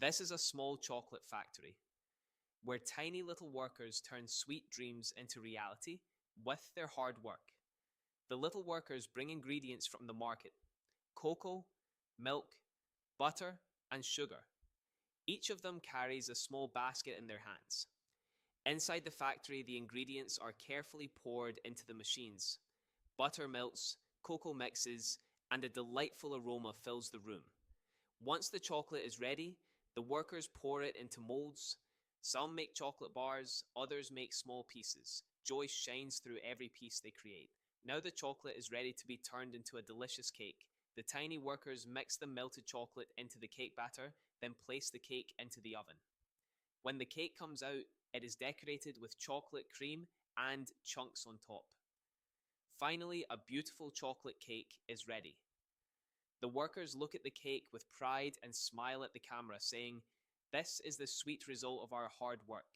This is a small chocolate factory where tiny little workers turn sweet dreams into reality with their hard work. The little workers bring ingredients from the market: cocoa, milk, butter, and sugar. Each of them carries a small basket in their hands. Inside the factory, the ingredients are carefully poured into the machines. Butter melts, cocoa mixes, and a delightful aroma fills the room. Once the chocolate is ready, the workers pour it into molds. Some make chocolate bars, others make small pieces. Joy shines through every piece they create. Now the chocolate is ready to be turned into a delicious cake. The tiny workers mix the melted chocolate into the cake batter, then place the cake into the oven. When the cake comes out, it is decorated with chocolate cream and chunks on top. Finally, a beautiful chocolate cake is ready. The workers look at the cake with pride and smile at the camera, saying, "This is the sweet result of our hard work."